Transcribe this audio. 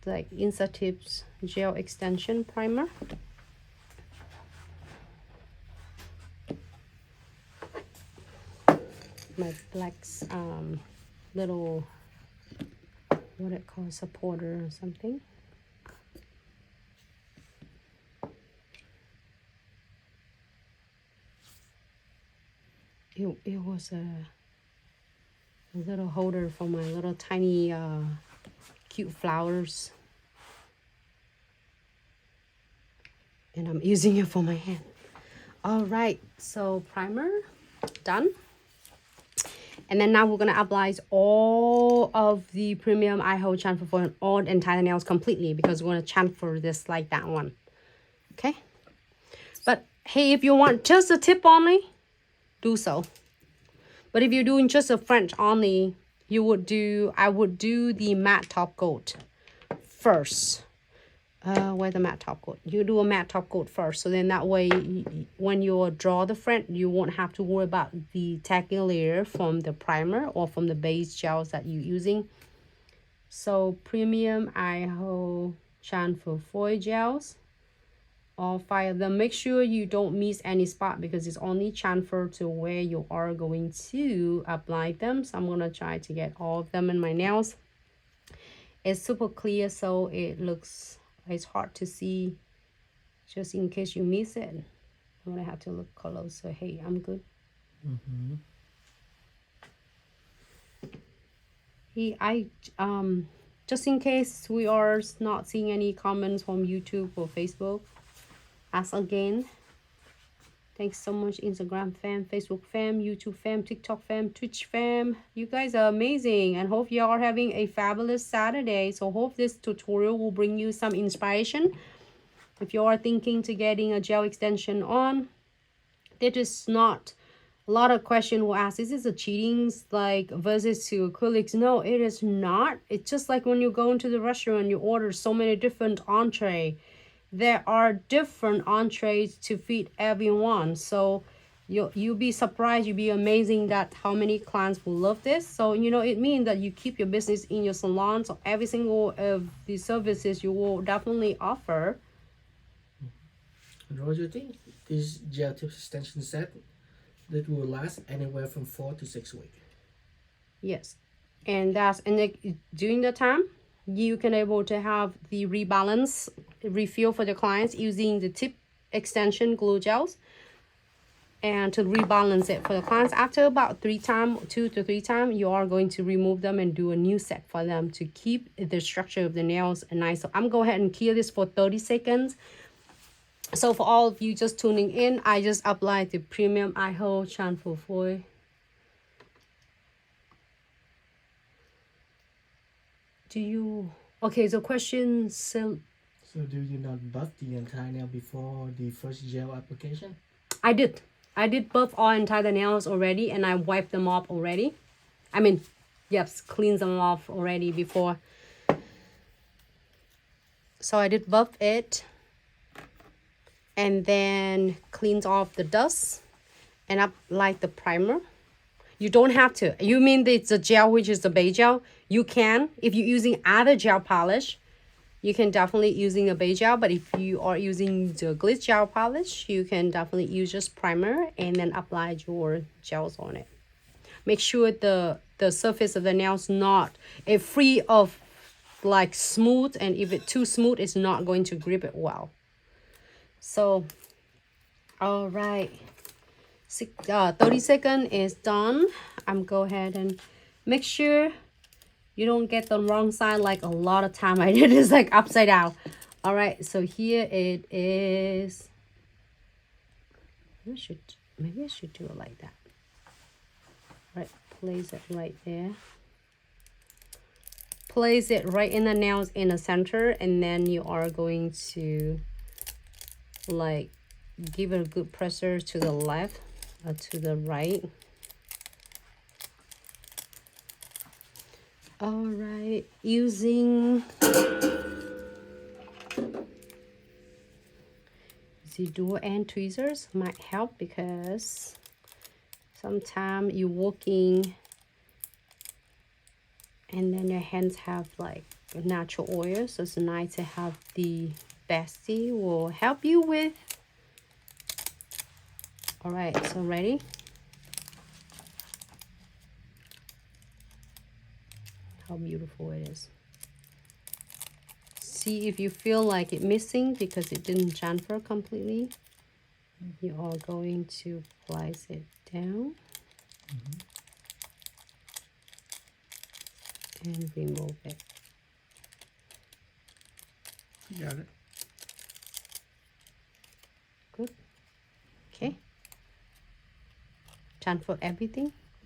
like Insatives Gel Extension Primer. My black little, what it calls, supporter or something. It was a little holder for my little tiny cute flowers, and I'm using it for my hand. All right, so primer done. And then now we're gonna apply all of the premium eye hold chamfer foil on all the entire nails completely, because we're gonna chamfer this like that one. Okay, but hey, if you want just a tip only, do so. But if you're doing just a French only, I would do the matte top coat first. Where the matte top coat? You do a matte top coat first, so then that way when you draw the front, you won't have to worry about the tacky layer from the primer or from the base gels that you're using. So premium eye hold chamfer foil gels, all 5 of them. Make sure you don't miss any spot, because it's only chamfer to where you are going to apply them. So I'm gonna try to get all of them in my nails. It's super clear, so it's hard to see, just in case you miss it. I'm gonna have to look close. So hey, I'm good. I just in case we are not seeing any comments from YouTube or Facebook, ask again. Thanks so much, Instagram fam, Facebook fam, YouTube fam, TikTok fam, Twitch fam. You guys are amazing, and hope you are having a fabulous Saturday. So hope this tutorial will bring you some inspiration. If you are thinking to getting a gel extension on, that is not a lot of question will ask, is this a cheating like versus to acrylics? No, it is not. It's just like when you go into the restaurant, you order so many different entree. There are different entrees to fit everyone. So you'll be surprised, you'll be amazing that how many clients will love this. So you know, it means that you keep your business in your salon. So every single of the services you will definitely offer. And what do you think? This gel tip extension set that will last anywhere from 4 to 6 weeks. Yes, and during the time you can able to have the rebalance refill for the clients using the tip extension glue gels, and to rebalance it for the clients. After about 2 to 3 times, you are going to remove them and do a new set for them to keep the structure of the nails nice. So I'm go ahead and cure this for 30 seconds. So for all of you just tuning in, I just applied the premium eye hold chamfer foil. Okay, so question, so do you not buff the entire nail before the first gel application? I did buff all entire nails already, and I wiped them off already. I mean, yes, cleaned them off already before. So I did buff it, and then cleaned off the dust, and apply the primer. You don't have to. You mean it's a gel, which is the base gel? You can, if you're using other gel polish, you can definitely using a base gel. But if you are using the Glitz gel polish, you can definitely use just primer and then apply your gels on it. Make sure the surface of the nails not free of like smooth, and if it's too smooth, it's not going to grip it well. So all right, 30 seconds is done. I'm go ahead and make sure you don't get the wrong side, like a lot of time I did is like upside down. All right, so here it is. Maybe I should do it like that. All right, place it right there. Place it right in the nails in the center, and then you are going to like give it a good pressure to the left or to the right. All right, using the dual end tweezers might help, because sometimes you're working and then your hands have like natural oil, so it's nice to have the bestie will help you with. All right, so ready? How beautiful it is. See if you feel like it missing because it didn't transfer completely. You are going to place it down and remove it. Got it. Good. Okay. Transfer everything.